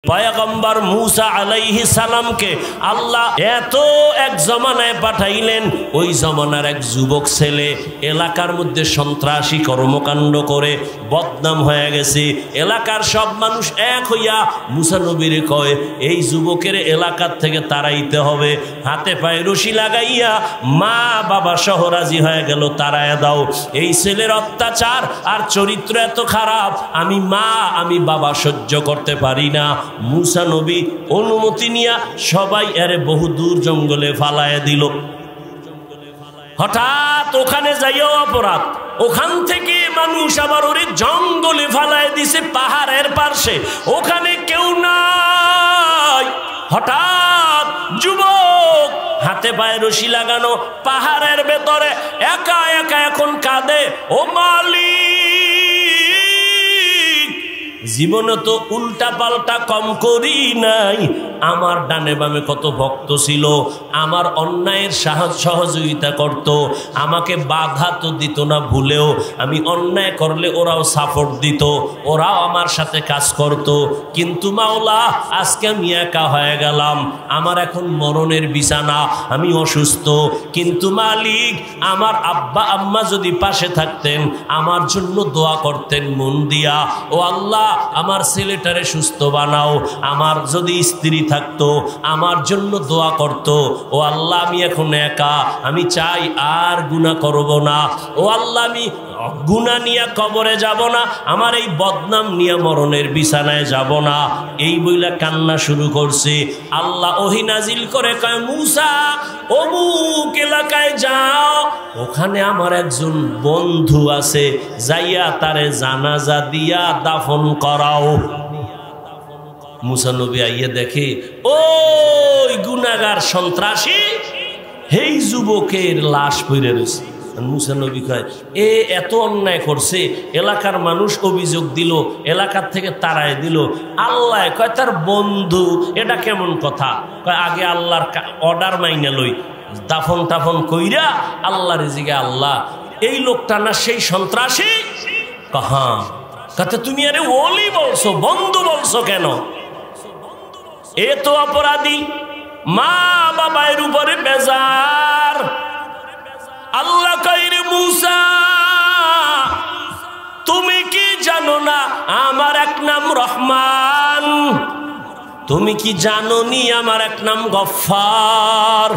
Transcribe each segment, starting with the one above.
পয়গম্বর মুসা আলাইহিস সালামকে আল্লাহ এত এক জমানায় পাঠাইলেন, ওই জমানার এক যুবক ছেলে এলাকার মধ্যে সন্ত্রাসী কর্মকাণ্ড করে বদনাম হয়ে গেছে। এলাকার সব মানুষ এক হইয়া মুসা নবীরে কয়, এই যুবকের এলাকার থেকে তাড়াইতে হবে। হাতে পায়ে রশি লাগাইয়া মা বাবা সহ রাজি হয়ে গেল, তাড়াইয়া দাও। এই ছেলের অত্যাচার আর চরিত্র এত খারাপ, আমি মা আমি বাবা সহ্য করতে পারি না। মুসা নবী অনুমতি নিয়া সবাই এরে বহু দূর জঙ্গলে ফালায় দিল। হঠাৎ ওখানে যাইও অপরাধ, ওখান থেকে মানুষ আবার ওরে জঙ্গলে ফালায় দিছে পাহাড়ের পাশে, ওখানে কেউ নাই। হঠাৎ যুবক হাতে পায়ে রশি লাগানো পাহাড়ের ভেতরে একা একা এখন কাঁদে, ও মালিক, জীবনে তো উল্টা পাল্টা কম করি নাই। আমার ডানে বামে কত ভক্ত ছিল, আমার অন্যায়ের সহযোগিতা করত, আমাকে বাধা তো দিত না ভুলেও। আমি অন্যায় করলে ওরাও সাপোর্ট দিত, ওরাও আমার সাথে কাজ করত। কিন্তু মাওলা, আজকে আমি একা হয়ে গেলাম, আমার এখন মরণের বিছানা, আমি অসুস্থ। কিন্তু মালিক, আমার আব্বা আম্মা যদি পাশে থাকতেন, আমার জন্য দোয়া করতেন মন দিয়া, ও আল্লাহ আমার ছেলেটারে সুস্থ বানাও। আমার যদি স্ত্রী থাকতো, আমার জন্য দোয়া করতো। ও আল্লাহ, আমি এখন একা, আমি চাই আর গুনাহ করব না। ও আল্লাহ, আমি গুনাহ নিয়ে কবরে যাব না, আমার এই বদনাম নিয়ে মরণের বিছানায় যাব না। এই বইলা কান্না শুরু করছে। আল্লাহ ওহী নাজিল করে কয়, মুসা অমুক এলাকায় যাও, ওখানে আমার একজন বন্ধু আছে, যাইয়া তারে জানাজা দিয়া দাফন করাও। মুসা নবী আইয়া দেখে ওই গুনাহগার সন্ত্রাসী এই যুবকের লাশ পড়ে রয়েছে। মুসা নবী কয়, এত অন্যায় করছে, এলাকার মানুষ অভিযোগ দিল, এলাকার থেকে তাড়ায় দিল। আল্লাহ কয় তার বন্ধু, এটা কেমন কথা? কয় আগে আল্লাহর অর্ডার মাইনা লই, দাফন টাফন কইরা আল্লাহ রিজিকে। আল্লাহ, এই লোকটা না সেই সন্ত্রাসী? হ্যাঁ। কথা তুমি আরে ওলি বলছো, বন্ধু বলছো কেন? এ তো অপরাধী, মা বাবার উপরে বেজার। আল্লাহ কইরে, মুসা তুমি কি জানো না আমার এক নাম রহমান? তুমি কি জানো নি আমার এক নাম গফফার?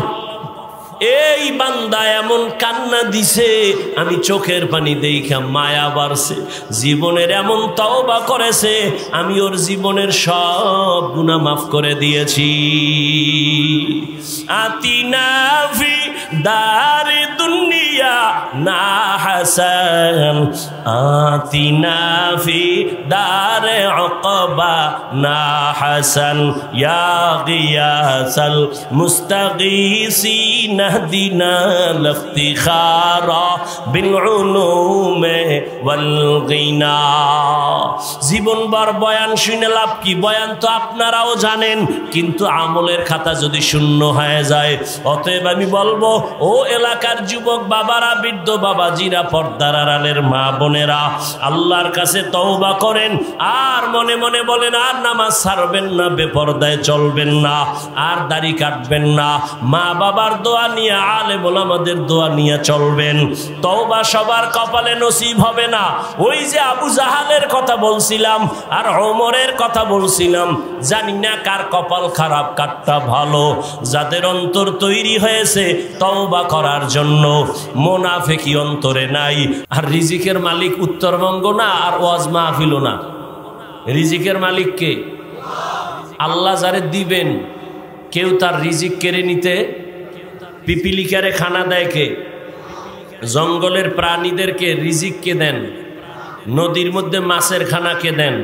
এই বান্দা এমন কান্না দিছে, আমি চোখের পানি দেখা মায়া বাড়ছে। জীবনের এমন তওবা করেছে, আমি ওর জীবনের সব গুনাহ মাফ করে দিয়েছি। আতিনা ফি দারে দুনিয়া না হাসান, আতিনা ফি দারে উকবা না হাসান, ইয়া গিয়াসাল মুস্তাগীসিন দিনা লফতিখারা বিল উলুমে ওয়াল গিনা। জীবনভর বয়ান শুনে লাভ কি? বয়ান তো আপনারাও জানেন, কিন্তু আমলের খাতা যদি শূন্য হয়ে যায়। অতএব আমি বলবো, ও এলাকার যুবক বাবারা, বৃদ্ধ বাবাজিরা, পর্দার আড়ালের মা বোনেরা, আল্লাহর কাছে তওবা করেন। আর মনে মনে বলেন, আর নামাজ ছাড়বেন না, বেপরদায় চলবেন না, আর দাড়ি কাটবেন না, মা বাবার দোয়া নিয়ে, আলেম ওলামাদের দোয়া নিয়ে চলবেন। তওবা সবার কপালে নসিব হবে না। ওই যে আবু জাহালের কথা বলছিলাম আর ওমরের কথা বলছিলাম, জানি না কার কপাল খারাপ কারটা ভালো। যাদের অন্তর তৈরি হয়েছে তওবা করার জন্য, মুনাফিকি অন্তরে নাই। আর রিজিকের মালিক উত্তরবঙ্গ না, আর ওয়াজ মাহফিলও না। রিজিকের মালিক কে? আল্লাহ যারে দিবেন, কেউ তার রিজিক কেড়ে নিতে, পিপিলিকারে খানা দেয় কে? জঙ্গলের প্রাণীদেরকে রিজিক কে দেন? নদীর মধ্যে মাছের খানা কে দেন?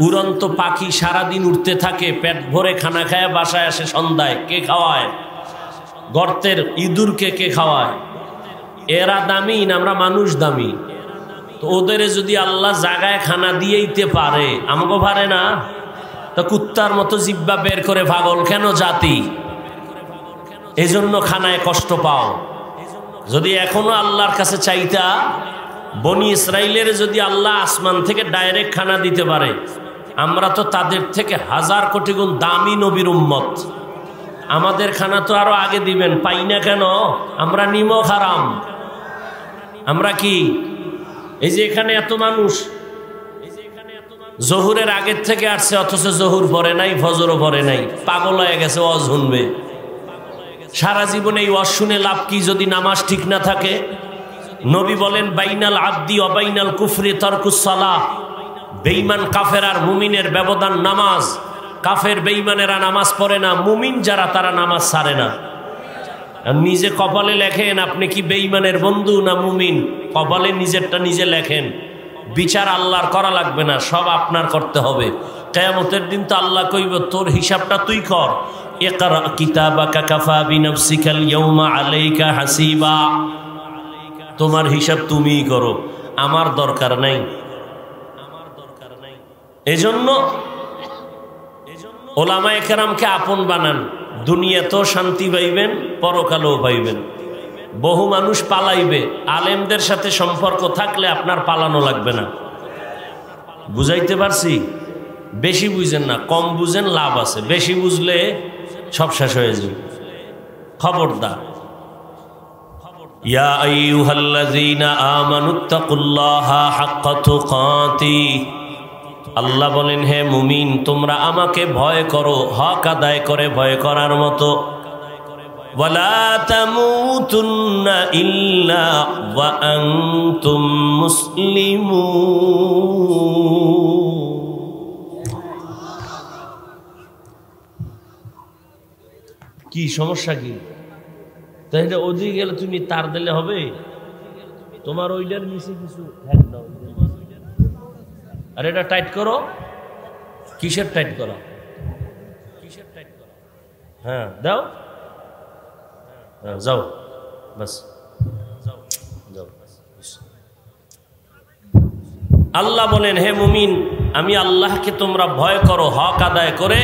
উড়ন্ত পাখি সারাদিন উঠতে থাকে, পেট ভরে খানা খায়, বাসায় আসে সন্ধ্যায়, কে খাওয়ায়? গর্তের ইঁদুরকে কে খাওয়ায়? এরা দামি না আমরা মানুষ দামি? তো ওদের যদি আল্লাহ জাগায় খানা দিয়েইতে পারে, আমাকে পারে না? তো কুত্তার মতো জিব্বা বের করে পাগল কেন জাতি? এজন্য খানায় কষ্ট পাও। যদি এখনো আল্লাহর কাছে চাইতা, বনি ইসরাইলের যদি আল্লাহ আসমান থেকে ডাইরেক্ট খানা দিতে পারে, আমরা তো তাদের থেকে হাজার কোটি গুণ দামি নবীর উম্মত। আমাদের খানা তো আরো আগে দিবেন, পাই না কেন? আমরা নিমক হারাম। আমরা কি এই যে এখানে এত মানুষ জহুরের আগের থেকে আসছে, অথচ জহুর পড়ে নাই, ফজরও পড়ে নাই, পাগল হয়ে গেছে ওয়াজ শুনবে। সারা জীবনে এই ওয়াজ শুনে লাভ কি যদি নামাজ ঠিক না থাকে? নবী বলেন বাইনাল আব্দি ওয়া বাইনাল কুফরি তারকুস সালাহ। বেঈমান কাফের আর মুমিনের ব্যবধান নামাজ। কাফের বেঈমানেরা নামাজ পড়ে না, মুমিন যারা তারা নামাজ ছাড়ে না। নিজে কপালে লেখেন আপনি কি বেঈমানের বন্ধু না মুমিন। কপালে নিজেরটা নিজে লেখেন। বিচার আল্লাহর করা লাগবে না, সব আপনার করতে হবে। কিয়ামতের দিন তো আল্লাহ কইব তোর হিসাবটা তুই কর। ইকরা কিতাবাকা কাফা বিনাফসিকাল ইয়াউমা আলাইকা হাসিবা। তোমার হিসাব তুমিই করো, আমার দরকার নাই। এজন্য ওলামায়ে কেরামকে আপন বানান। দুনিয়াতেও শান্তি পাইবেন, পরকালেও পাইবেন। বহু মানুষ পালাইবে, আলেমদের সাথে সম্পর্ক থাকলে আপনার পালানো লাগবে না। বুঝাইতে পারছি? বেশি বুঝেন না, কম বুঝেন, লাভ আছে। বেশি বুঝলে সব শেষ হয়ে যাবে। খবরদার। ইয়া আইয়ুহাল্লাযীনা আমানুত্তাকুল্লাহা হাক্কা তুকাতিহ। আল্লাহ বলেন হে মুমিন তোমরা আমাকে ভয় করো হক আদায় করে ভয় করার মতো। ওয়ালা তামুতুন্না ইল্লা ওয়া আনতুম মুসলিমুন। কি সমস্যা কি? তাহলে ওদিকে গেলে তুমি তার দিলে হবে? তোমার ওইটার নিচে কিছু হ্যাক দাও। আর এটা টাইট করো। কিসের টাইট করা? হ্যাঁ দাও, যাও বাস যাও। আল্লাহ বলেন হে মুমিন আমি আল্লাহকে তোমরা ভয় করো হক আদায় করে,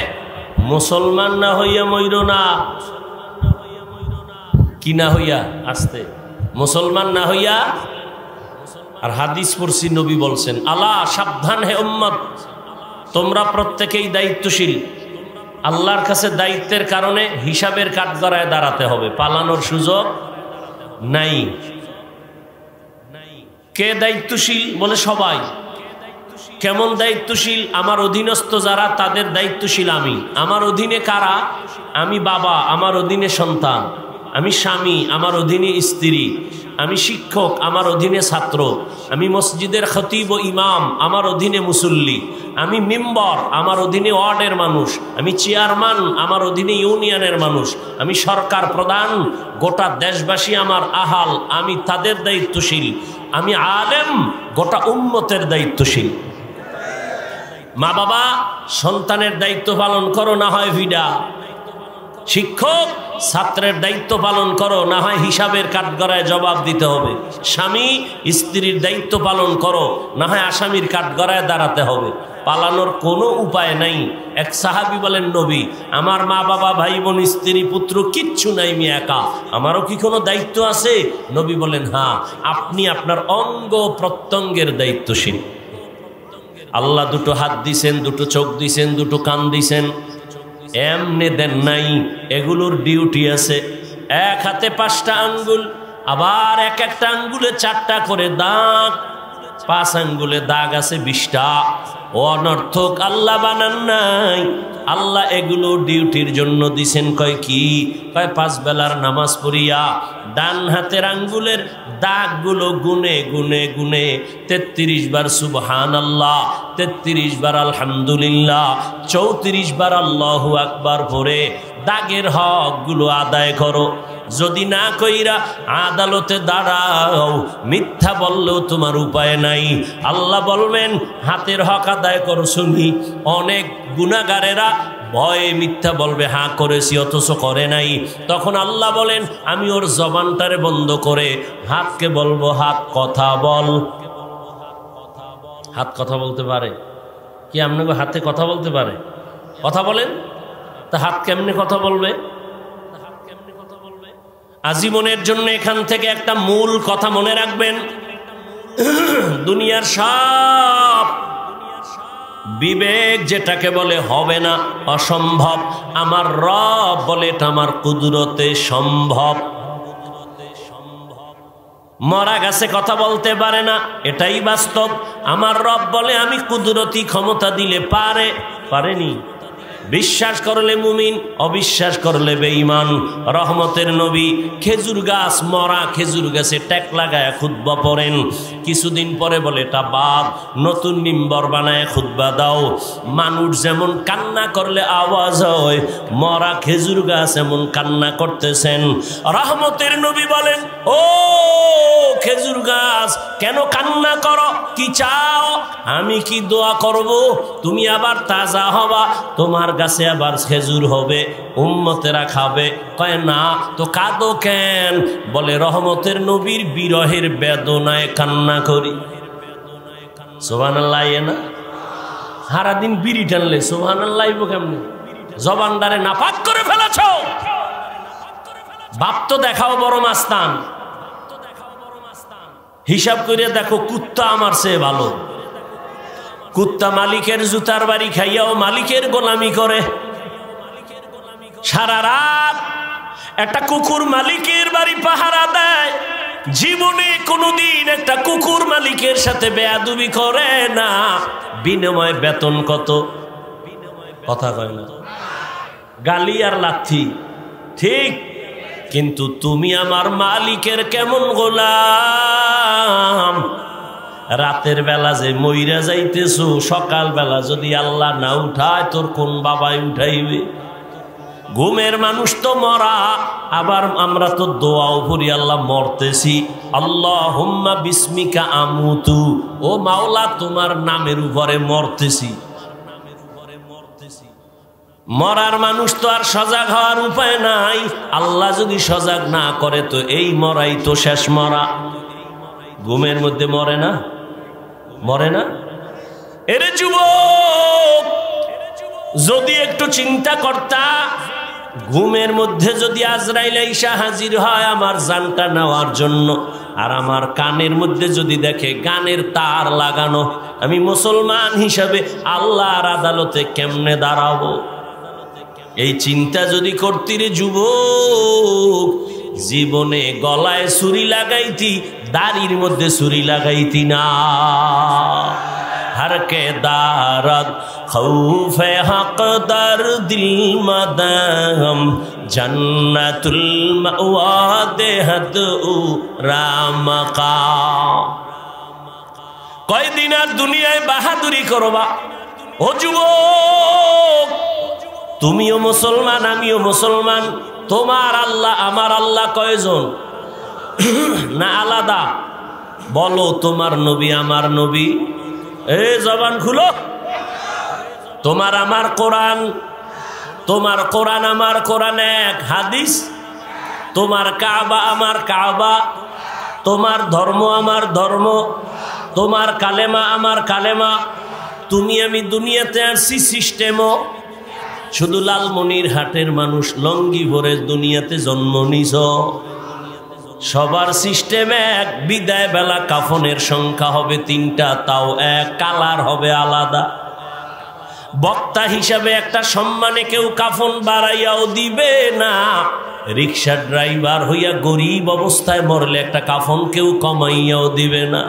মুসলমান না হইয়া মইরো না। কি না হইয়া? আসতে মুসলমান না হইয়া। আর হাদিস পড়ছি, নবী বলছেন আলা সাবধান হে উম্মত, তোমরা প্রত্যেকেই দায়িত্বশীল। আল্লাহর কাছে দায়িত্বের কারণে হিসাবের কাঠগড়ায় দাঁড়াতে হবে, পালানোর সুযোগ নাই। কে দায়িত্বশীল? বলে সবাই। কেমন দায়িত্বশীল? আমার অধীনস্থ যারা তাদের দায়িত্বশীল আমি। আমার অধীনে কারা? আমি বাবা, আমার অধীনে সন্তান। আমি স্বামী, আমার অধীনে স্ত্রী। আমি শিক্ষক, আমার অধীনে ছাত্র। আমি মসজিদের খতিব ও ইমাম, আমার অধীনে মুসল্লি। আমি মেম্বার, আমার অধীনে ওয়ার্ডের মানুষ। আমি চেয়ারম্যান, আমার অধীনে ইউনিয়নের মানুষ। আমি সরকার প্রধান, গোটা দেশবাসী আমার আহাল, আমি তাদের দায়িত্বশীল। আমি আলেম, গোটা উম্মতের দায়িত্বশীল। মা বাবা সন্তানের দায়িত্ব পালন করো, না হয় ভিডা। শিক্ষক ছাত্রের দায়িত্ব পালন করো, না হয় হিসাবের কাঠগড়ায় জবাব দিতে হবে। স্বামী স্ত্রীর দায়িত্ব পালন করো, না হয় আসামির কাঠগড়ায় দাঁড়াতে হবে। পালানোর কোনো উপায় নাই। এক সাহাবী বলেন নবী আমার মা বাবা ভাই বোন স্ত্রী পুত্র কিচ্ছু নাই, আমি একা, আমারও কি কোনো দায়িত্ব আছে? নবী বলেন হ্যাঁ, আপনি আপনার অঙ্গ প্রত্যঙ্গের দায়িত্বশীল। আল্লাহ দুটো হাত দিছেন, দুটো চোখ দিছেন, দুটো কান দিছেন, এমনি দেন নাই। এগুলোর ডিউটি আছে। এক হাতে 5টা আঙ্গুল, আবার এক একটা আঙ্গুলে 4টা করে দাগ, 5 আঙ্গুলে দাগ আছে 20টা। অনর্থক আল্লাহ বানান নাই। আল্লাহ এগুলো ডিউটির জন্য দিছেন। কয় কি? কয় 5 বেলার নামাজ পড়িয়া ডান হাতের আঙ্গুলের দাগগুলো গুনে গুনে গুনে 33 বার সুবহানাল্লাহ, 33 বার আলহামদুলিল্লাহ, 34 বার আল্লাহু আকবার পড়ে দাগের হকগুলো আদায় করো। যদি না কইরা আদালতে দাঁড়াও, মিথ্যা বললেও তোমার উপায় নাই। আল্লাহ বলবেন হাতের হক আদায় করো। শুনি অনেক গুনাহগারেরা ভয়ে মিথ্যা বলবে, হ্যাঁ করেছি, অথচ করে নাই। তখন আল্লাহ বলেন আমি ওর জবানটারে বন্ধ করে হাতকে বলবো হাত কথা বল। হাত কথা বলতে পারে কি? আপনাকে হাতে কথা বলতে পারে? কথা বলেন। তা হাত কেমনে কথা বলবে? আজীবনের জন্য এখান থেকে একটা মূল কথা মনে রাখবেন। দুনিয়ার সব বিবেক যেটাকে বলে হবে না, অসম্ভব, আমার রব বলে এটা আমার কুদরতে সম্ভব। মরা গাছে কথা বলতে পারে না, এটাই বাস্তব। আমার রব বলে আমি কুদরতি ক্ষমতা দিলে পারেনি। বিশ্বাস করলে মুমিন, অবিশ্বাস করলে বেঈমান। রহমতের নবী খেজুর গাছ, মরা খেজুর গাছে ট্যাক লাগায় খুতবা পড়েন। কিছুদিন পরে বলে এটা বাদ, নতুন মিম্বর বানায় খুতবা দাও। মানুষ যেমন কান্না করলে আওয়াজ হয়, মরা খেজুর গাছ এমন কান্না করতেছেন। রহমতের নবী বলেন, ও খেজুর গাছ কেন কান্না করো, কি চাও? আমি কি দোয়া করব তুমি আবার তাজা হবা, তোমার গাছে আবার খেজুর হবে, উম্মতেরা খাবে? কয় না, তো কাঁদো কেন? বলে রহমতের নবীর বিরহের বেদনায় কান্না করি। সুবহানাল্লাহ। না সারাদিন বিড়ি টানলে সুবহানাল্লাহ কেমনে? জবানদারে নাপাক করে ফেলেছ। বাপ তো দেখাও বড় মাস্তান, হিসাব করে দেখো কুত্তা আমার চেয়ে ভালো। কুত্তা মালিকের জুতার বাড়ি খাইয়াও মালিকের গোলামি করে। সারা রাত একটা কুকুর মালিকের বাড়ি পাহারা দেয়, জীবনে কোনোদিন একটা কুকুর মালিকের সাথে বেয়াদবি করে না। বিনিময় বেতন কত? কথা কয় না, গালি আর লাথি, ঠিক। কিন্তু তুমি আমার মালিকের কেমন গোলাম? রাতের বেলা যে মইরা যাইতেছো, সকাল বেলা যদি আল্লাহ না উঠায় তোর কোন বাবাই উঠাইবে? ঘুমের মানুষ তো মরা, আবার আমরা তো দোয়াও করি আল্লাহ মরতেছি, আল্লাহুম্মা বিসমিকা আমুতু, ও মাওলা তোমার নামের উপরে মরতেছি। মরার মানুষ তো আর সজাগ হওয়ার উপায় নাই। আল্লাহ যদি সজাগ না করে তো এই মরাই তো শেষ মরা। ঘুমের মধ্যে মরে না? এরে যুবক, যদি একটু চিন্তা করতা, ঘুমের মধ্যে যদি আজরাইল আইসা হাজির হয় আমার জানটা নেওয়ার জন্য, আর আমার কানের মধ্যে যদি দেখে গানের তার লাগানো, আমি মুসলমান হিসাবে আল্লাহর আদালতে কেমনে দাঁড়াবো? এই চিন্তা যদি করতি রে যুবক, জীবনে গলায় ছুরি লাগাইতি, দাড়ির মধ্যে ছুরি লাগাইতি না। হরকে দারদ খৌফে হক দর দিল মদম, জন্নতুল মাওয়া দেহত রামকা। কয়দিন আর দুনিয়ায় বাহাদুরি করবা? ও যুবক, তুমিও মুসলমান, আমিও মুসলমান। তোমার আল্লাহ আমার আল্লাহ কয়জন? না আলাদা? বলো তোমার নবী আমার নবী। জবান খুলো। তোমার আমার কোরআন, তোমার কোরআন আমার কোরআন এক, হাদিস। তোমার কাবা আমার কাবা, তোমার ধর্ম আমার ধর্ম, তোমার কালেমা আমার কালেমা। তুমি আমি দুনিয়াতে আসছি সিস্টেমও। শুধু লালমনিরহাটের মানুষ লঙ্গি ভরে দুনিয়াতে জন্ম নিছ। সবার সিস্টেম এক, বিদায় বেলা কাফনের সংখ্যা হবে 3টা, তাও এক, কালার হবে আলাদা। বক্তা হিসাবে একটা সম্মানে কেউ কাফন বাড়াইয়াও দিবে না। রিক্সা ড্রাইভার হইয়া গরিব অবস্থায় মরলে একটা কাফন কেউ কমাইয়াও দিবে না।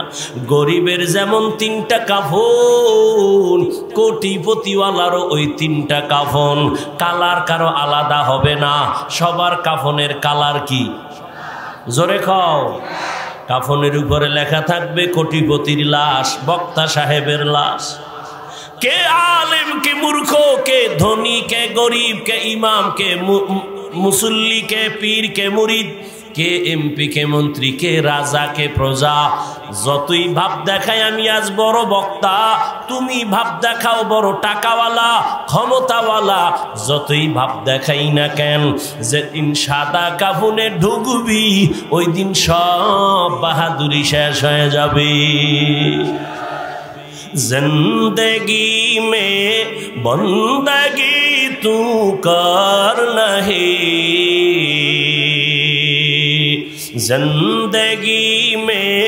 গরিবের যেমন 3টা কাফন, কোটিপতিওয়ালারও ওই 3টা কাফন। কালার কারো আলাদা হবে না। সবার কাফনের কালার কি? জোরে খাও। কাফনের উপরে লেখা থাকবে কোটিপতির লাশ, বক্তা সাহেবের লাশ। কে আলেম, কে মূর্খ, কে ধনী, কে গরিব, কে ইমাম, কে মুসল্লি, কে পীর, কে মুরিদ, কে এমপি, কে মন্ত্রী, কে রাজা, কে প্রজা। যতই ভাব দেখায় আমি আজ বড় বক্তা, তুমি ভাব দেখাও বড় টাকাওয়ালা, ক্ষমতাওয়ালা। যতই ভাব দেখাই না কেন, যেদিন সাদা কাফনে ঢুকবি ওই দিন সব বাহাদুরি শেষ হয়ে যাবে। जिंदगी में बंदगी तू कर नहीं, जिंदगी में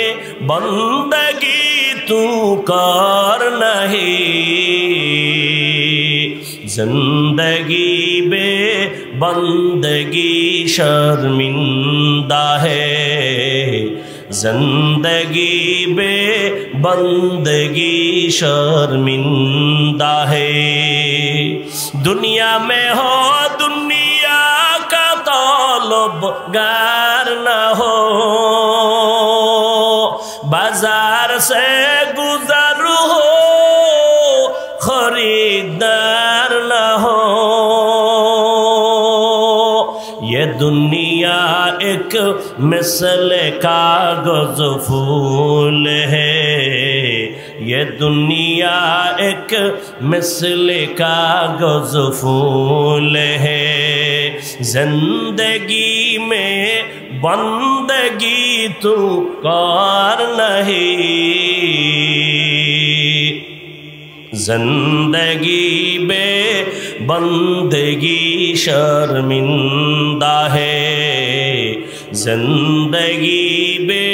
बंदगी तू कर नहीं, जिंदगी बे बंदगी शर्मिंदा है, जिंदगी बे बंदगी शर्मिंदा है। दुनिया में हो दुनिया का तलबगार न हो, बाजार से गुजर हो खरीदार न हो। ये दुनिया एक मिसल कागज फूल है, ये दुनिया एक मिसल कागज फूल है। जिंदगी में बंदगी तू कर नहीं, जिंदगी बे बंदगी शर्मिंदा है, जिंदगी बे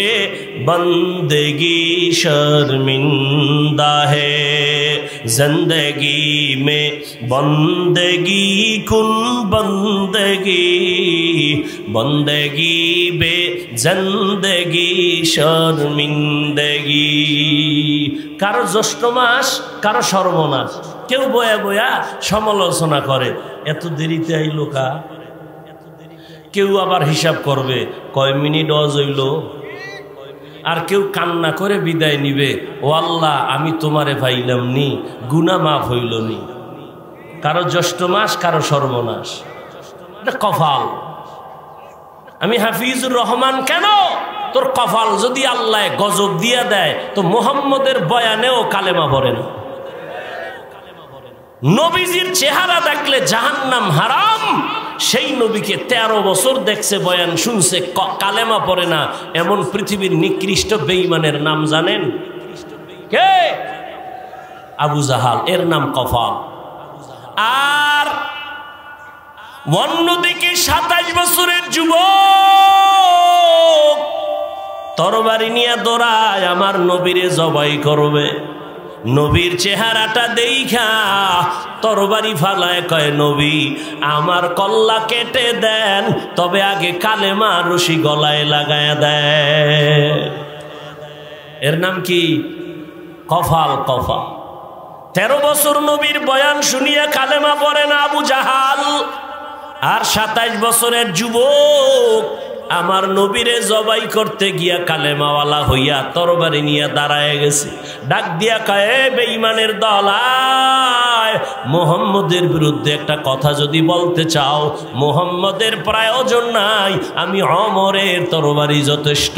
बंदगी शर्मिंदा है। जिंदगी में बंदगी कुन बंदगी, बंदगी बे जिंदगी शर्मिंदगी। কারো জ্যৈষ্ঠ মাস, কারো সর্বনাশ। কেউ বয়া বয়া সমালোচনা করে, এত দেরিতে আইলো কা। কেউ আবার হিসাব করবে কয় মিনিট অজ হইল। আর কেউ কান্না করে বিদায় নিবে, ও আল্লাহ আমি তোমারে পাইলাম নি, গুনাহ মাফ হইল নি। কারো জ্যৈষ্ঠ মাস, কারো সর্বনাশ। এটা কপাল। আমি হাফিজুর রহমান কেন? তোর কপাল যদি আল্লাহ গজব দিয়া দেয় তো মুহাম্মদের বয়ানেও কালেমা পড়ে না। নবীজির চেহারা দেখলে জাহান্নাম হারাম, সেই নবীকে 13 বছর দেখছে, বয়ান শুনছে, কালেমা পড়ে না, এমন পৃথিবীর নিকৃষ্ট বেঈমানের নাম জানেন কে? আবু জাহাল। এর নাম কপাল। আর অন্যদিকে 27 বছরের যুবক তরবারি নিয়ে দৌড়ায় আমার নবীরে জবাই করবে। নবীর চেহারাটা দেইখা তরবারি ফালায়, কয় নবী আমার কল্লা কেটে দেন, তবে আগে কালেমা রশি গলায় লাগায় দেন। এর নাম কি? কফাল। কফাল। 13 বছর নবীর বয়ান শুনিয়া কালেমা পড়ে না আবু জাহাল। আর 27 বছরের যুবক আমার নবীরে জবাই করতে গিয়া কালেমাওয়ালা হইয়া তরবারি নিয়ে দাঁড়ায় গেছে। ডাক দিয়া কয়, বেঈমানের দল, আয় মুহাম্মদের বিরুদ্ধে একটা কথা যদি বলতে চাও, মুহাম্মদের প্রয়োজন নাই, আমি ওমরের তরবারি যথেষ্ট।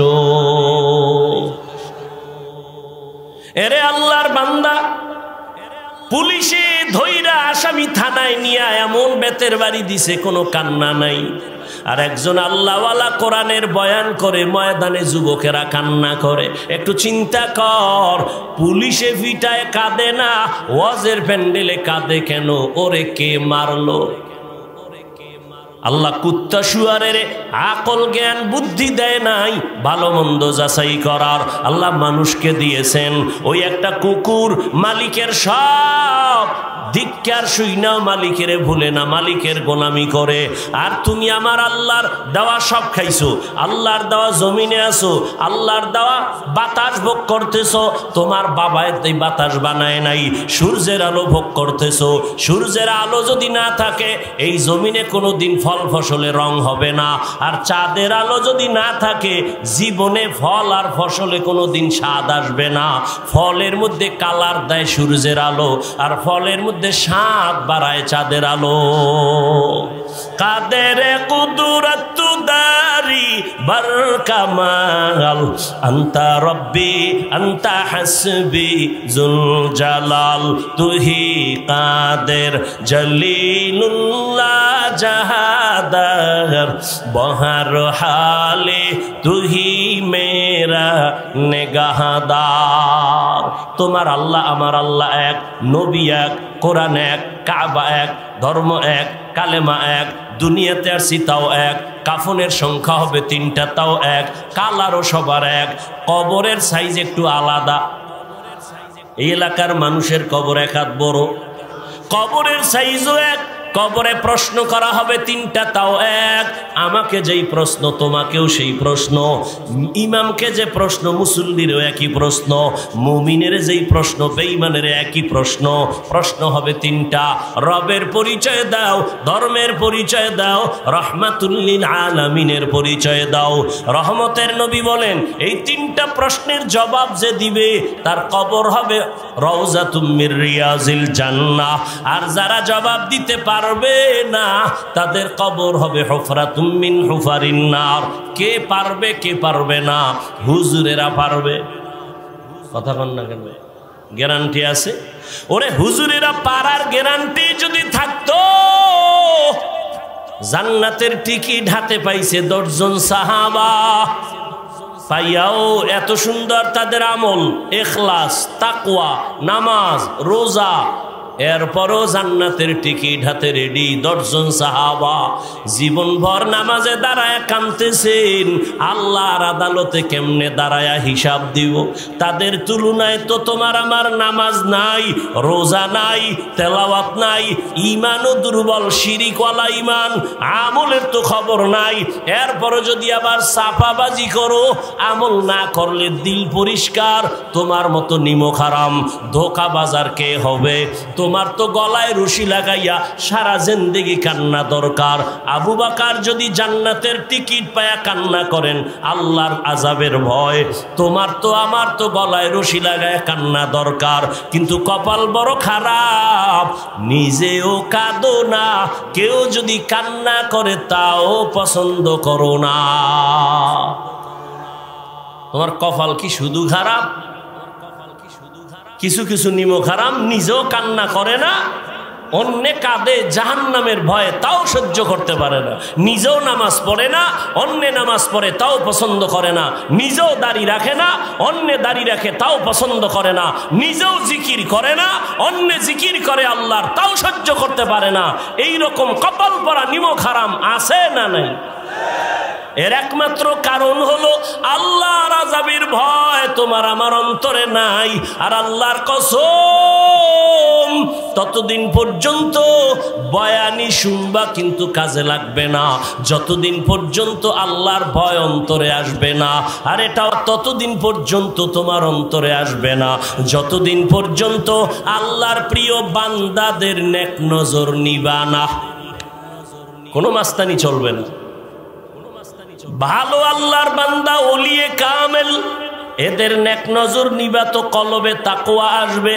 এরে আল্লাহর বান্দা, পুলিশে ধইরা আসামি থানায় নিয়ে এমন বেতের বাড়ি দিছে, কোনো কান্না নাই। আর একজন আল্লাহওয়ালা কোরআনের বয়ান করে, ময়দানে যুবকেরা কান্না করে। একটু চিন্তা কর, পুলিশে পিটায় কাঁদে না, ওয়াজের প্যান্ডেলে কাঁদে কেন? ওরে কে মারলো? আল্লাহ কুত্তা শুয়ারের আকল জ্ঞান বুদ্ধি দেয় নাই ভালো মন্দ যাচাই করার। আল্লাহ মানুষকে দিয়েছেন। ওই একটা কুকুর মালিকের সব ধিক্কার শুইনাও মালিকের ভুলে না, মালিকের গোলামি করে। আর তুমি আমার আল্লাহর দেওয়া সব খাইছো, আল্লাহর দেওয়া জমিনে আছো, আল্লাহর দেওয়া বাতাস ভোগ করতেছো। তোমার বাবা এই বাতাস বানায় নাই, সূর্যের আলো ভোগ করতেছো। সূর্যের আলো যদি না থাকে এই জমিনে কোনো দিন ফল ফসলে রং হবে না। আর চাঁদের আলো যদি না থাকে জীবনে ফল আর ফসলে কোনো দিন স্বাদ আসবে না। ফলের মধ্যে কালার দেয় সূর্যের আলো, আর ফলের মধ্যে স্বাদ বাড়ায় চাঁদের আলো। কাদের কুদরত দারি বার কামাল, আন্তা রব্বি আন্তা হাসবি জুল জালাল, তুহি কাদের জলিলুল্লাহ জাহাদার, বহর হালে তুহি মেরা নেগাহদার। তোমার আল্লাহ আমার আল্লাহ এক, নবী এক, কোরআন এক, কাবা এক, ধর্ম এক, কালেমা এক। দুনিয়াতে আসছি তাও এক, কাফনের সংখ্যা হবে 3টা তাও এক, কালারও সবার এক, কবরের সাইজ একটু আলাদা। এই এলাকার মানুষের কবর এক হাত বড়, কবরের সাইজও এক, কবরে প্রশ্ন করা হবে তিনটা, তাও এক। আমাকে যেই প্রশ্ন তোমাকেও সেই প্রশ্ন, ইমামকে যে প্রশ্ন মুসল্লিরও একই প্রশ্ন, মুমিনের যেই প্রশ্ন বেঈমানের একই প্রশ্ন। প্রশ্ন হবে তিনটা, রবের পরিচয় দাও, ধর্মের পরিচয় দাও, রহমাতুল লিল আলামিনের পরিচয় দাও। রহমতের নবী বলেন এই তিনটা প্রশ্নের জবাব যে দিবে তার কবর হবে রওজাতুম মির রিয়াজিল জান্নাহ, আর যারা জবাব দিতে পারবে না তাদের কবর হবে হুফরাতুম মিন হুফারিন নার। কে পারবে কে পারবে না? হুজুরেরা পারবে। কথা বল না কেন? গ্যারান্টি আছে? ওরে হুজুরেরা পারার গ্যারান্টি যদি থাকতো, জান্নাতের টিকিট হাতে পাইছে 10 জন সাহাবা, পাইয়াও এত সুন্দর তাদের আমল, ইখলাস, তাকওয়া, নামাজ, রোজা, এরপরও জান্নাতের টিকিট হাতে রেডি 10 জন সাহাবা। জীবনভর নামাজে দাঁড়ায় কাঁদতেছেন, আল্লাহর আদালতে কেমনে দাঁড়ায়া হিসাব দিব? তাদের তুলনায় তো তোমার আমার নামাজ নাই, রোজা নাই, তেলাওয়াত নাই, ইমানও দুর্বল, শিরিকওয়ালা ইমান, আমলের তো খবর নাই। এরপরও যদি আবার সাফাবাজি করো, আমল না করলে দিল পরিষ্কার, তোমার মতো নিমক হারাম ধোঁকাবাজার কে হবে? তোমার তো গলায় রশি লাগাইয়া সারা জিন্দেগি কান্না দরকার। আবু বকর যদি জান্নাতের টিকিট পায়া কান্না করেন আল্লাহর আযাবের ভয়, তোমার তো আমার তো গলায় রশি লাগায়া কান্না দরকার। কিন্তু কপাল বড় খারাপ, নিজেও কাঁদো না, কেউ যদি কান্না করে তাও পছন্দ করো না। তোমার কপাল কি শুধু খারাপ? কিছু কিছু নিমক হারাম নিজেও কান্না করে না, অন্যে কাঁদে জাহান্নামের ভয়ে তাও সহ্য করতে পারে না, নিজেও নামাজ পড়ে না, অন্যে নামাজ পড়ে তাও পছন্দ করে না, নিজেও দাড়ি রাখে না, অন্যে দাড়ি রাখে তাও পছন্দ করে না, নিজেও জিকির করে না, অন্যে জিকির করে আল্লাহর তাও সহ্য করতে পারে না। এই রকম কপাল পরা নিমক হারাম আছে না নাই? এর একমাত্র কারণ হলো আল্লাহর আযাবের ভয় তোমার আমার অন্তরে নাই। আর আল্লাহর কসম, ততদিন পর্যন্ত বয়ানি শুনবা কিন্তু কাজে লাগবে না, যতদিন পর্যন্ত আল্লাহর ভয় অন্তরে আসবে না। আর এটাও ততদিন পর্যন্ত তোমার অন্তরে আসবে না যতদিন পর্যন্ত আল্লাহর প্রিয় বান্দাদের নেক নজর নিবা না। কোনো মাস্তানি চলবে না। ভালো আল্লাহর বান্দা ওলিয়ে কামেল, এদের নেক নজর নিবা তো কলবে তাকওয়া আসবে।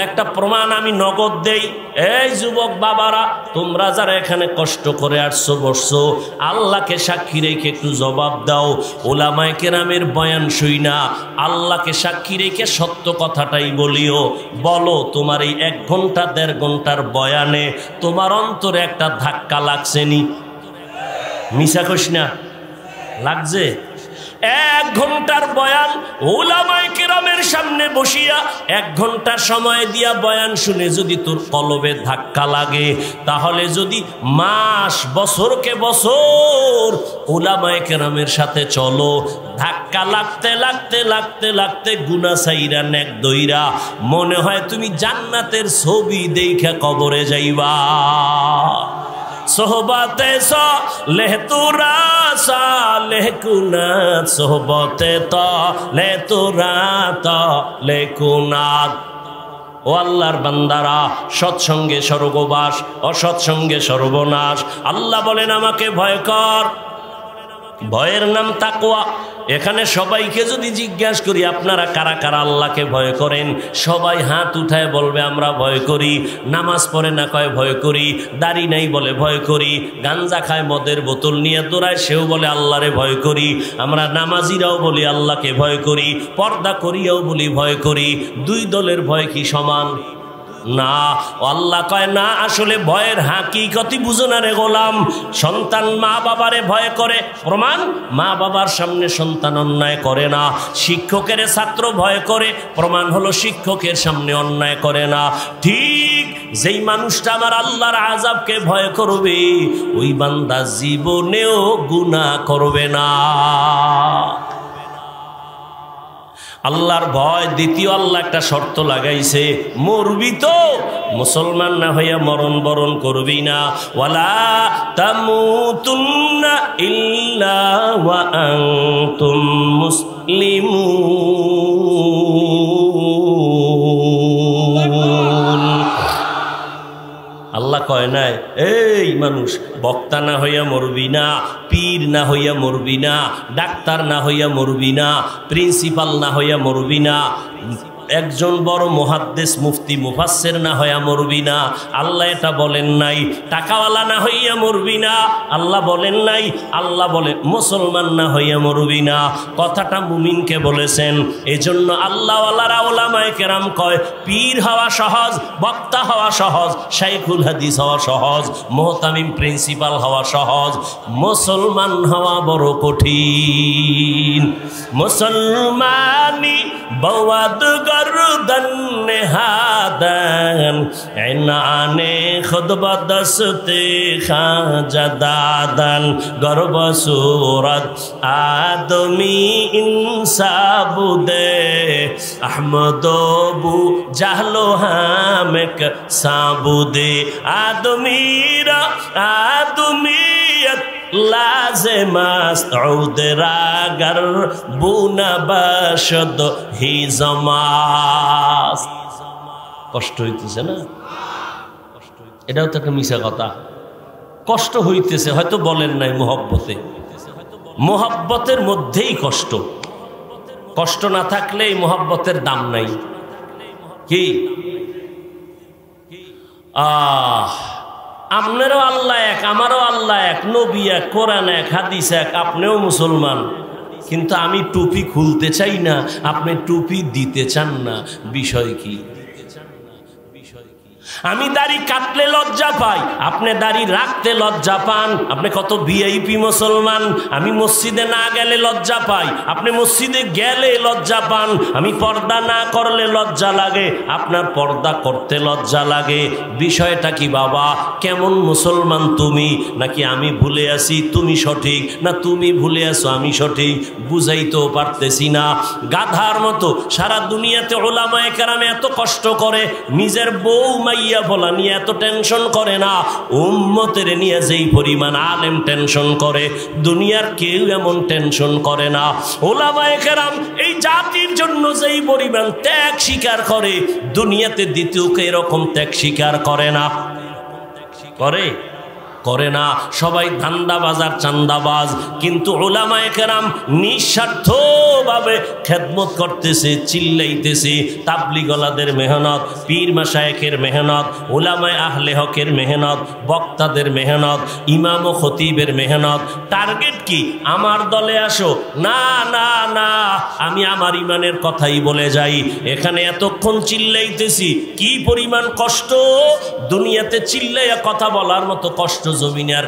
একটা প্রমাণ আমি নগদ দেই। এই যুবক বাবারা, তোমরা যারা এখানে কষ্ট করে আসছো বসছো, আল্লাহকে সাক্ষী রেখে একটু জবাব দাও। ওলামায়ে কেরামের বয়ান শুইনা আল্লাহকে সাক্ষী রেখে সত্য কথাটাই বলিও। বলো তোমার এই 1 ঘন্টা 1.5 ঘন্টার বয়ানে তোমার অন্তরে একটা ধাক্কা লাগছে নি? মিছা কইস না, লাগছে? 1 ঘন্টার বয়ান উলামায়ে কেরামের সামনে বসিয়া 1 ঘন্টা সময় দিয়া বয়ান শুনে যদি তোর কলবে ধাক্কা লাগে, তাহলে যদি মাস বছরকে বছর উলামায়ে কেরামের সাথে চলো, ধাক্কা লাগতে লাগতে লাগতে লাগতে গুনাহ সাইরা নেক দইরা মনে হয় তুমি জান্নাতের ছবি দেইখা কবরে যাইবা। সোহবতে সালেহ তুরা সালেহ কুনাত, সোহবতে তালে তুরা তালে কুনাত। ও আল্লাহর বান্দারা, সৎসঙ্গে স্বর্গবাস, অসৎসঙ্গে সর্বনাশ। আল্লাহ বলেন আমাকে ভয় কর, ভয়ের নাম তাকওয়া। এখানে সবাইকে যদি জিজ্ঞাসা করি আপনারা কারা কারা আল্লাহকে ভয় করেন, সবাই হাত উঠায় বলবে আমরা ভয় করি। নামাজ পড়ে না কয় ভয় করি, দাড়ি নাই বলে ভয় করি, গাঞ্জা খায় মদের বোতল নিয়ে দৌড়ায় সেও বলে আল্লাহরে ভয় করি। আমরা নামাজিরাও বলি আল্লাহকে ভয় করি, পর্দা করিয়াও বলি ভয় করি। 2 দলের ভয় কি সমান? না। আল্লাহ কয় না, আসলে ভয়ের হাকিকতই বুঝো না রে গোলাম। সন্তান মা বাবারে ভয় করে, প্রমাণ মা বাবার সামনে সন্তান অন্যায় করে না। শিক্ষকের ছাত্র ভয় করে, প্রমাণ হলো শিক্ষকের সামনে অন্যায় করে না। ঠিক যেই মানুষটা আমার আল্লাহর আযাবকে ভয় করবে, ওই বান্দা জীবনেও গুনাহ করবে না। আল্লাহর ভয়। দ্বিতীয় আল্লাহ একটা শর্ত লাগাইছে, মরবি তো মুসলমান না হইয়া মরণ বরণ করবি না। ওয়ালা তামুতুন্না ইল্লা ওয়া আনতুম মুসলিমুন। আল্লাহ কয় নাই এই মানুষ বক্তা না হইয়া মরবি না, পীর না হইয়া মরবি না, ডাক্তার না হইয়া মরবি না, প্রিন্সিপাল না হইয়া মরবি না, একজন বড় মুহাদ্দিস মুফতি মুফাসসির না হইয়া মরবি না। আল্লাহ এটা বলেন নাই। টাকাওয়ালা না হইয়া মরবি না, আল্লাহ বলেন নাই। আল্লাহ বলে মুসলমান না হইয়া মরবি না। কথাটা মুমিনকে বলেছেন। এজন্য আল্লাহওয়ালারা উলামায়ে কেরাম কয় পীর হওয়া সহজ, বক্তা হওয়া সহজ, শাইখুল হাদিস হওয়া সহজ, মুহতামিম প্রিন্সিপাল হওয়া সহজ, মুসলমান হওয়া বড় কঠিন। মুসলমানি বওয়াদ गर्दन नेहादन ऐनाने खुद बदस्ते खाजदादन गर्भ सूरत आदमी इंसाबुदे अहमदोबू जाहलो हामेक साबुदे आदमीरा आदमीयत लाज़िमास्त उदरागर बुना बशद ही जमास। কষ্ট হইতেছে না? এটাও তো একটা মিছা কথা। কষ্ট হইতেছে, হয়তো বলেন নাই মুহাব্বতে। মুহাব্বতের মধ্যেই কষ্ট। কষ্ট না থাকলে এই মুহাব্বতের দাম নাই। কি আপনারও আল্লাহ এক, আমারও আল্লাহ এক, নবী এক, কোরআন এক, হাদিস এক, আপনিও মুসলমান, কিন্তু আমি টুপি খুলতে চাই না, আপনি টুপি দিতে চান না। বিষয় কি? আমি দাড়ি কাটলে লজ্জা পাই, আপনি দাড়ি রাখতে লজ্জা পান। আপনি কত ভিআইপি মুসলমান। আমি মসজিদে না গেলে লজ্জা পাই, আপনি মসজিদে গেলে লজ্জা পান। আমি পর্দা না করলে লজ্জা লাগে, আপনার পর্দা করতে লজ্জা লাগে। বিষয়টা কি বাবা? কেমন মুসলমান তুমি? নাকি আমি ভুলে আছি তুমি সঠিক, না তুমি ভুলে আছো আমি সঠিক? বুঝাইতেও পারতেছি না। গাধার মতো সারা দুনিয়াতে উলামায়ে কেরাম এত কষ্ট করে, নিজের বউ মাইয়া বলা নিয়ে এত টেনশন করে না। উম্মতের নিয়ে যেই পরিমাণ আলেম টেনশন করে, দুনিয়ার কেউ এমন টেনশন করে না। উলামায়ে কেরাম এই জাতির জন্য যেই পরিমাণ ত্যাগ স্বীকার করে, দুনিয়াতে দ্বিতীয় কেউ এরকম ত্যাগ স্বীকার করে না। করে? করে না। সবাই ধান্দাবাজ আর চান্দাবাজ, কিন্তু উলামায়ে কেরাম নিঃস্বার্থভাবে খেদমত করতেছে, চিল্লাইতেছে। তাবলীগওয়ালাদের মেহনত, পীর মাশায়েখের মেহনত, উলামায়ে আহলে হকের মেহনত, বক্তাদের মেহনত, ইমাম ও খতিবের মেহনত। টার্গেট কি? আমার দলে আসো। না না না, আমি আমার ইমানের কথাই বলে যাই। এখানে এতক্ষণ চিল্লাইতেছি, কি পরিমাণ কষ্ট! দুনিয়াতে চিল্লাইয়া কথা বলার মতো কষ্ট জমিনে আর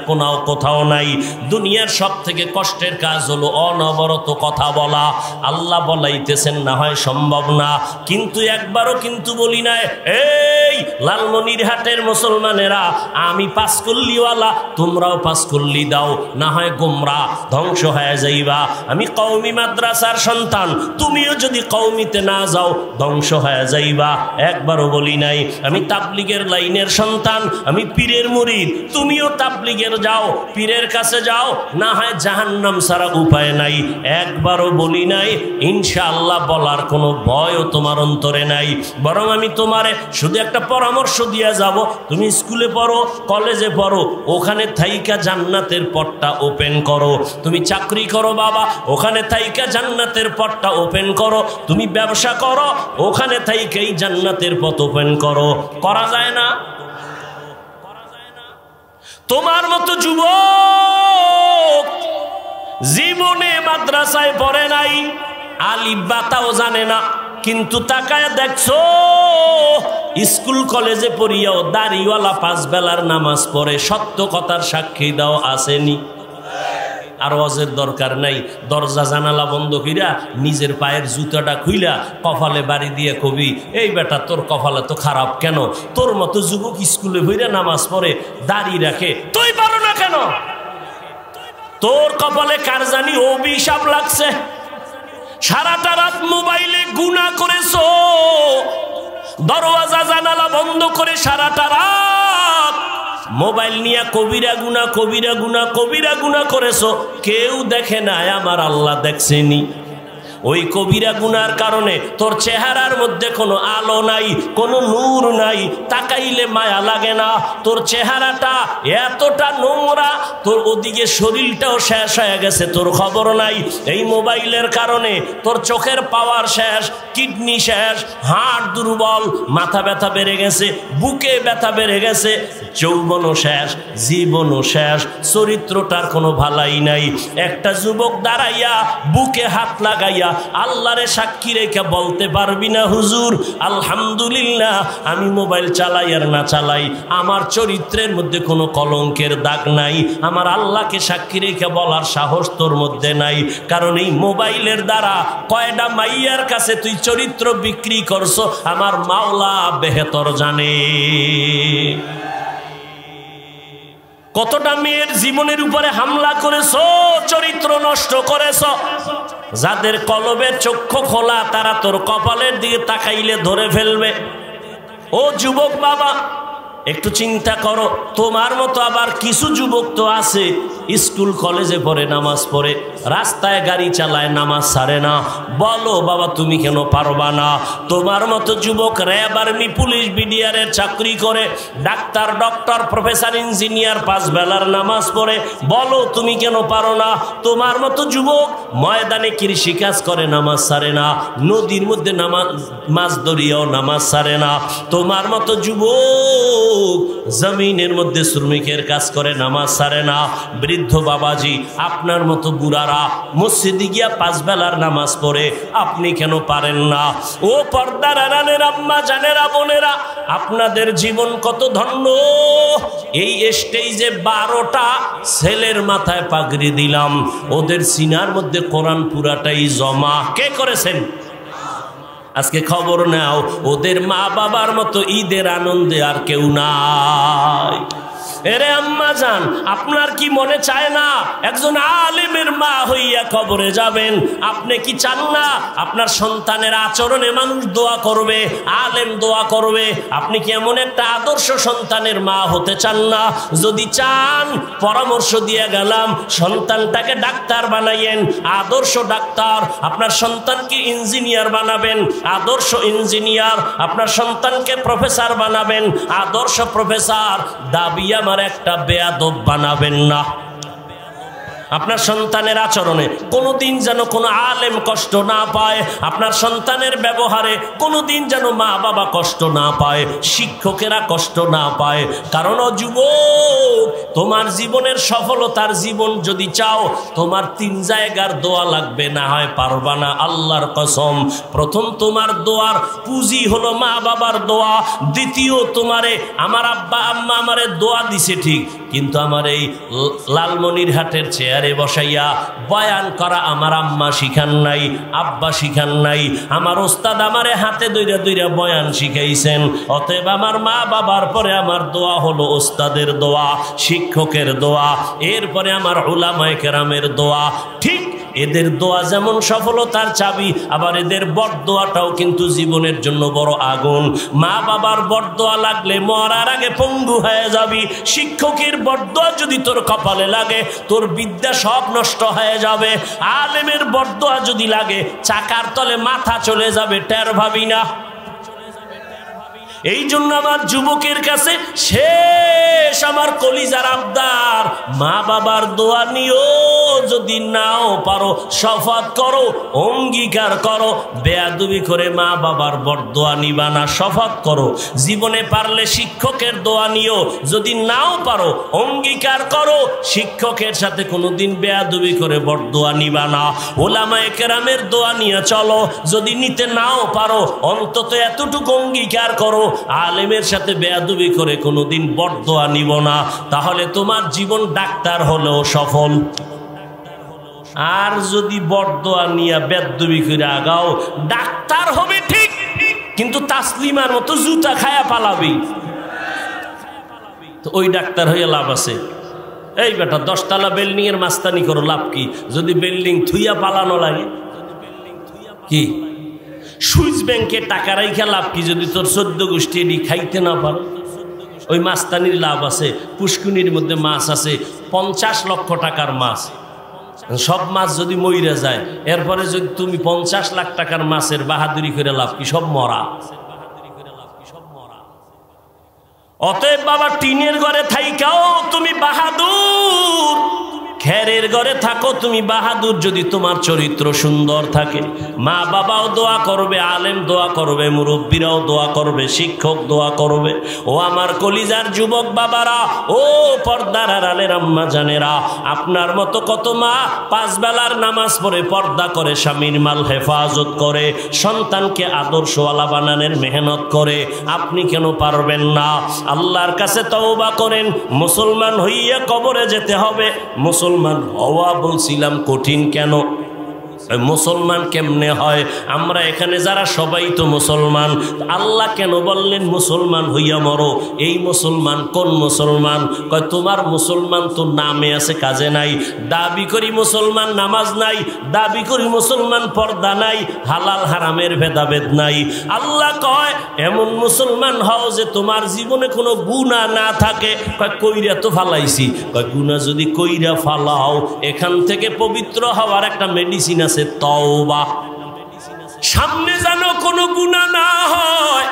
কোথাও নাই। দুনিয়ার সব থেকে কষ্টের কাজ হলো অনবরত কথা বলা। আল্লাহ বলাইতেছেন না হয় সম্ভব না, কিন্তু একবারও কিন্তু বলি না এই লালমনিরহাটের মুসলমানেরা আমি পাঁচকল্লিওয়ালা, তোমরাও পাঁচকল্লি দাও, না হয় গোমরা ধ্বংস হয়ে যাইবা। আমি কওমি মাদ্রাসার সন্তান, তুমিও যদি কওমিতে না যাও ধ্বংস হয়ে যাইবা। একবারও বলি নাই আমি তাবলীগের লাইনের সন্তান, আমি পীরের মুরিদ, তুমিও তাবলীগের যাও, পীরের কাছে যাও, না হয় জাহান্নাম ছাড়া উপায় নাই। একবারও বলি নাই। ইনশাআল্লাহ বলার কোনো ভয়ও তোমার অন্তরে নাই। বরং আমি তোমারে শুধু একটা পরামর্শ দিয়া যাব, তুমি স্কুলে পড়ো, কলেজে পড়ো, ওখানে থাইকা জান্নাতের পথটা ওপেন করো। তুমি চাকরি করো বাবা, ওখানে থাইকা জান্নাতের পথটা ওপেন করো। তুমি ব্যবসা করো, ওখানে থাইকাই জান্নাতের পথ ওপেন করো। করা যায় না? তোমার মতো যুবক জীবনে মাদ্রাসায় পড়ে নাই, আলিফ বাতাও জানে না, কিন্তু তাকায় দেখছো স্কুল কলেজে পড়িয়াও দাড়িওয়ালা 5 বেলার নামাজ পড়ে। সত্য কথার সাক্ষী দাও আসেনি? আর ওয়াজের দরকার নাই। দরজা জানালা বন্ধ কইরা নিজের পায়ের জুতাটা খুইলা কপালে বাড়ি দিয়ে কবি, এই বেটা তোর কপালে তো খারাপ কেন? তোর মতো যুবক স্কুলে বইরা নামাজ পড়ে, দাড়ি রাখে, তুই পারো না কেন? তোর কপালে কার জানি অভিশাপ লাগছে। সারাটা রাত মোবাইলে গুনাহ করেছো, দরওয়াজা জানালা বন্ধ করে সারাটা রাত মোবাইল নিয়ে কবিরা গুনাহ কবিরা গুনাহ কবিরা গুনাহ করেছো, কেউ দেখে নাই, আমার আল্লাহ দেখছেনি। ওই কবিরা গুনার কারণে তোর চেহারার মধ্যে কোনো আলো নাই, কোনো নূর নাই, তাকাইলে মায়া লাগে না। তোর চেহারাটা এতটা নোংরা, তোর ওদিকে শরীরটাও শেষ হয়ে গেছে, তোর খবর নাই। এই মোবাইলের কারণে তোর চোখের পাওয়ার শেষ, কিডনি শেষ, হাড় দুর্বল, মাথা ব্যথা বেড়ে গেছে, বুকে ব্যথা বেড়ে গেছে, যৌবনও শেষ, জীবনও শেষ, চরিত্রটার কোনো ভালাই নাই। একটা যুবক দাঁড়াইয়া বুকে হাত লাগাইয়া আল্লাহরে সাক্ষী রেখে বলতে পারবি না, হুজুর আলহামদুলিল্লাহ, আমি মোবাইল চালাই আর না চালাই, আমার চরিত্রের মধ্যে কোনো কলঙ্কের দাগ নাই। আমার আল্লাহকে সাক্ষী রেখে বলার সাহস তোর মধ্যে নাই, কারণ এই মোবাইলের দ্বারা কয়টা মাইয়ার কাছে তুই চরিত্র বিক্রি করছো, আমার মাওলা বেহেতর জানে। কতটা মেয়ের জীবনের উপরে হামলা করেছো, চরিত্র নষ্ট করেছো। যাদের কলবের চক্ষু খোলা তারা তোর কপালের দিকে তাকাইলে ধরে ফেলবে। ও যুবক বাবা, একটু চিন্তা করো। তোমার মতো আবার কিছু যুবক তো আছে, স্কুল কলেজে পড়ে, নামাজ পড়ে, রাস্তায় গাড়ি চালায়, নামাজ ছাড়ে না। বলো বাবা তুমি কেন পারবা না? তোমার মতো যুবক র্যাব, আর্মি, পুলিশ, বিডিআরের চাকরি করে, ডাক্তার, ডক্টর, প্রফেসর, ইঞ্জিনিয়ার, 5 বেলার নামাজ পড়ে, বলো তুমি কেন পারো না? তোমার মতো যুবক ময়দানে কৃষিকাজ করে, নামাজ ছাড়ে না, নদীর মধ্যে মাছ ধরিয়াও নামাজ ছাড়ে না। তোমার মতো যুবক জমিনের মধ্যে শ্রমিকের কাজ করে, নামাজ ছাড়ে না। বৃদ্ধ বাবাজি, আপনার মতো বুড়ারা মসজিদে গিয়া 5 বেলার নামাজ পড়ে, আপনি কেন পারেন না? ও পর্দার আড়ালের আম্মা জানেরা, বোনেরা, আপনাদের জীবন কত ধন্য। এই স্টেজে 12টা ছেলের মাথায় পাগড়ি দিলাম, ওদের সিনার মধ্যে কোরআন পুরাটাই জমা। কে করেছেন? আজকে খবর নাও, ওদের মা বাবার মতো ঈদের আনন্দে আর কেউ নাই। এরে আম্মা জান, আপনার কি মনে চায় না একজন আলেমের মা হইয়া কবরে যাবেন? আপনি কি চান না আপনার সন্তানের আচরণে মানুষ দোয়া করবে, আলেম দোয়া করবে? আপনি কি এমন একটা আদর্শ সন্তানের মা হতে চান না? যদি চান, পরামর্শ দিয়ে গেলাম, সন্তানটাকে ডাক্তার বানাইয়েন, আদর্শ ডাক্তার। আপনার সন্তানকে ইঞ্জিনিয়ার বানাবেন, আদর্শ ইঞ্জিনিয়ার। আপনার সন্তানকে প্রফেসর বানাবেন, আদর্শ প্রফেসর। দাবি আমার একটা বেয়াদব বানাবেন না। আপনার সন্তানের আচরণে কোনোদিন যেন কোনো আলেম কষ্ট না পায়, আপনার সন্তানের ব্যবহারে কোনোদিন যেন মা বাবা কষ্ট না পায়, শিক্ষকেরা কষ্ট না পায়। কারণ যুবক, তোমার জীবনের সফলতার জীবন যদি চাও, তোমার 3 জায়গার দোয়া লাগবে, না হয় পারবা না, আল্লাহর কসম। প্রথম তোমার দোয়ার পুঁজি হলো মা বাবার দোয়া। দ্বিতীয়, তোমারে আমার আব্বা আম্মা আমারে দোয়া দিছে ঠিক, কিন্তু আমার এই লালমনিরহাটের চেয়ারে বসাইয়া বয়ান করা আমার আম্মা শিখান নাই, আব্বা শিখান নাই। আমার ওস্তাদ আমারে হাতে দইরা দইরা বয়ান শিখাইছেন। অতএব আমার মা বাবার পরে আমার দোয়া হলো ওস্তাদের দোয়া, শিক্ষকের দোয়া, এরপরে আমার উলামায়ে কেরামের দোয়া। ঠিক এদের দোয়া যেমন সফলতার চাবি, আবার এদের বরদোয়াটাও কিন্তু জীবনের জন্য বড় আগুন। মা বাবার বরদোয়া লাগলে মরার আগে পঙ্গু হয়ে যাবি। শিক্ষকের বরদোয়া যদি তোর কপালে লাগে, তোর বিদ্যা সব নষ্ট হয়ে যাবে। আলেমের বরদোয়া যদি লাগে, চাকার তলে মাথা চলে যাবে, টের ভাবি না। এই জন্য আমার যুবকের কাছে শেষ আমার কলিজার আবদার, মা বাবার দোয়া নিও। যদি নাও পারো, শপথ করো, অঙ্গীকার করো, বেয়াদবি করে মা বাবার বরদোয়া নিবা না, শপথ করো। জীবনে পারলে শিক্ষকের দোয়া নিও, যদি নাও পারো অঙ্গীকার করো, শিক্ষকের সাথে কোনোদিন বেয়াদবি করে বরদোয়া নিবা না। উলামায়ে কেরামের দোয়া নিয়ে চলো, যদি নিতে নাও পারো অন্তত এতটুকু অঙ্গীকার করো, আলেমের সাথে বেয়াদবি করে কোনোদিন বরদোয়া নিব না। তাহলে তোমার জীবন ডাক্তার হলেও সফল। আর যদি বরদোয়া নিয়ে বেয়াদবি করে আগাও, ডাক্তার হবে ঠিক, কিন্তু তাসলিমার মতো জুতা খায়া পালাবি, তো ওই ডাক্তার হয়ে লাভ আছে? এই বেটা, 10 তলা বিল্ডিং এর মাস্তানি করো, লাভ কি যদি বিল্ডিং থুইয়া পালানো লাগে? কি সুইস ব্যাংকে টাকা রাইখা লাভ কি যদি তোর 14 গোষ্ঠী এটি খাইতে না পারো? ওই মাস্তানির লাভ আছে, পুষ্কুনির মধ্যে মাছ আছে 50 লক্ষ টাকার মাছ, সব মাছ যদি মইরা যায় এরপরে যদি তুমি 50 লাখ টাকার মাছের বাহাদুরি করে লাভ কি? সব মরা। অতএব বাবা টিনের ঘরে থাইকাও তুমি বাহাদুর, খেরের ঘরে থাকো তুমি বাহাদুর যদি তোমার চরিত্র সুন্দর থাকে। মা বাবাও দোয়া করবে, আলেম দোয়া করবে, মুরব্বীরাও দোয়া করবে, শিক্ষক দোয়া করবে। ও আমার কলিজার যুবক বাবারা, ও পর্দার আড়ালের আম্মা জানেরা, আপনার মতো কত মা 5 বেলার নামাজ পড়ে পর্দা করে, স্বামীর মাল হেফাজত করে, সন্তানকে আদর্শওয়ালা বানানোর মেহনত করে। আপনি কেন পারবেন না? আল্লাহর কাছে তওবা করেন। মুসলমান হইয়া কবরে যেতে হবে। মুসলমান হওয়া বলছিলাম কঠিন কেন? মুসলমান কেমনে হয়? আমরা এখানে যারা সবাই তো মুসলমান, আল্লাহ কেন বললেন মুসলমান হইয়া মরো? এই মুসলমান কোন মুসলমান? কয় তোমার মুসলমান তো নামে আছে, কাজে নাই। দাবি করি মুসলমান, নামাজ নাই। দাবি করি মুসলমান, পর্দা নাই, হালাল হারামের ভেদাভেদ নাই। আল্লাহ কয় এমন মুসলমান হও যে তোমার জীবনে কোনো গুনাহ না থাকে। কয় কইরা তো ফালাইছি। কয় গুনাহ যদি কইরা ফালাও, এখান থেকে পবিত্র হওয়ার একটা মেডিসিন আছে, তওবা। সামনে যেন কোনো গুনাহ না হয়,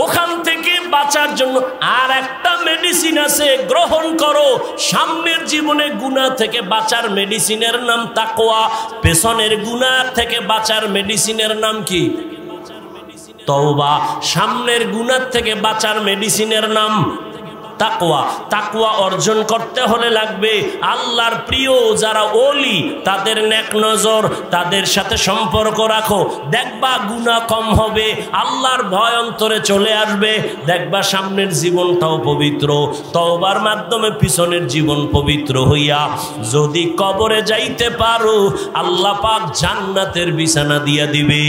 ওখান থেকে বাঁচার জন্য আর একটা মেডিসিন আছে, গ্রহণ করো। সামনের জীবনে গুনাহ থেকে বাঁচার মেডিসিনের নাম তাকওয়া। পেছনের গুনাহ থেকে বাঁচার মেডিসিনের নাম কি? তওবা। সামনের গুনাহ থেকে বাঁচার মেডিসিনের নাম তাকওয়া। তাকওয়া অর্জন করতে হলে লাগবে আল্লাহর প্রিয় যারা ওলি, তাদের নেক নজর, তাদের সাথে সম্পর্ক রাখো। দেখবা গুনাহ কম হবে, আল্লাহর ভয় অন্তরে চলে আসবে। দেখবা সামনের জীবনটাও পবিত্র। তওবার মাধ্যমে পিছনের জীবন পবিত্র হইয়া যদি কবরে যাইতে পারো, আল্লাহ পাক জান্নাতের বিছানা দিয়া দিবে।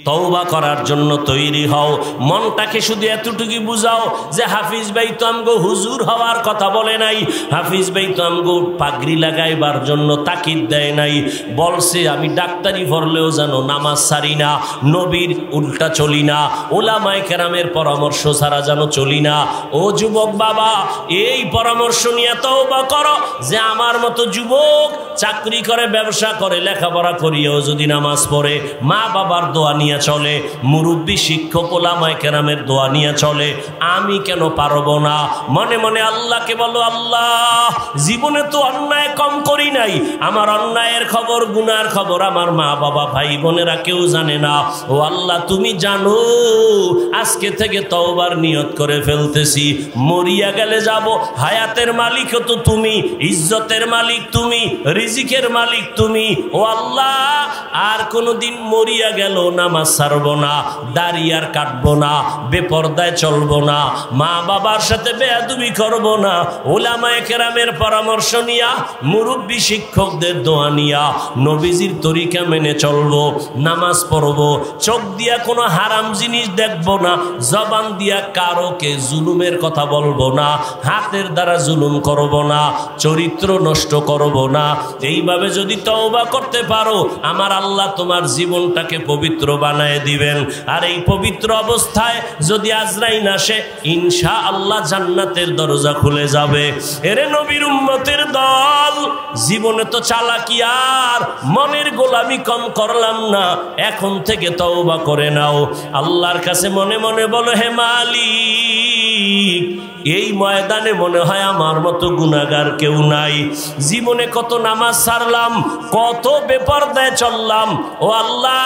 তওবা করার জন্য তৈরি হও। মনটাকে শুধু এতটুকু বুঝাও যে হাফিজ ভাই তো আমগো হুজুর হওয়ার কথা বলে নাই, হাফিজ ভাই তো আমগো পাগড়ি লাগাইবার জন্য তাকিদ দেয় নাই। বলছে আমি ডাক্তারি পড়লেও যেন নামাজ ছাড়ি না, নবীর উল্টা চলি না, ওলামায়ে কেরামের পরামর্শ ছাড়া যেন চলি না। ও যুবক বাবা, এই পরামর্শ নিয়ে তওবা করো যে আমার মতো যুবক চাকরি করে, ব্যবসা করে, লেখাপড়া করিও যদি নামাজ পড়ে, মা বাবার দোয়া নিয়ে চলে, মুরব্বী শিক্ষক ওলামায়ে কেরামের দোয়া নিয়ে চলে, আমি কেন পারবো না? মনে মনে আল্লাহকে বলো, আল্লাহ জীবনে তো অন্যায় কম করি নাই, আমার অন্যায়ের খবর, গুনার খবর আমার মা বাবা ভাই বোনেরা কেউ জানে না। ও আল্লাহ তুমি জানো। আজকে থেকে তওবার নিয়ত করে ফেলতেছি। মরিয়া গেলে যাব, হায়াতের মালিক তো তুমি, ইজ্জতের মালিক তুমি, রিজিকের মালিক তুমি। ও আল্লাহ আর কোনোদিন মরিয়া গেল নামাজ ছাড়বো না, দাড়ি আর কাটবো না, বেপরদায় চলবো না, মা বাবার সাথে বেয়াদবি করবো না, ওলামায়ে কেরামের পরামর্শ নিয়া, মুরব্বী শিক্ষকদের দোয়া নিয়া নবীজির তরিকা মেনে চলবো, নামাজ পড়বো, চোখ দিয়া কোনো হারাম জিনিস দেখবো না, জবান দিয়া কারোকে জুলুমের কথা বলবো না, হাতের দ্বারা জুলুম করবো না, চরিত্র নষ্ট করবো না। এইভাবে যদি তওবা করতে পারো, আমার আল্লাহ তোমার জীবনটাকে পবিত্র বানায় দিবেন। আর এই পবিত্র অবস্থায় যদি আজরাইল আসে, ইনশাআল্লাহ জান্নাতের দরজা খুলে যাবে। এরে নবীর উম্মতের দল, জীবনে তো চালাকি আর মনের গোলামি কম করলাম না, এখন থেকে তওবা করে নাও। আল্লাহর কাছে মনে মনে বলো, হে মালিক, এই ময়দানে মনে হয় আমার মতো গুনাহগার কেউ নাই। জীবনে কত নামাজ ছাড়লাম, কত বেপরদায় চললাম। ও আল্লাহ,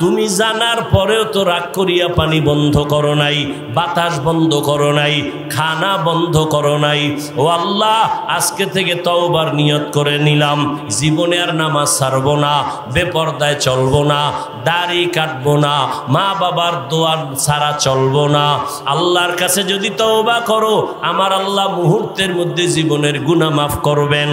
তুমি জানার পরেও তো রাগ করিয়া পানি বন্ধ করো নাই, বাতাস বন্ধ করো নাই, খানা বন্ধ করো নাই। ও আল্লাহ, আজকে থেকে তওবার নিয়ত করে নিলাম, জীবনে আর নামাজ ছাড়বো না, বেপরদায় চলবো না, দাড়ি কাটবো না, মা বাবার দোয়া ছাড়া চলবো না। আল্লাহর কাছে যদি তওবা করো, আমার আল্লাহ মুহূর্তের মধ্যে জীবনের গুনাহ মাফ করবেন।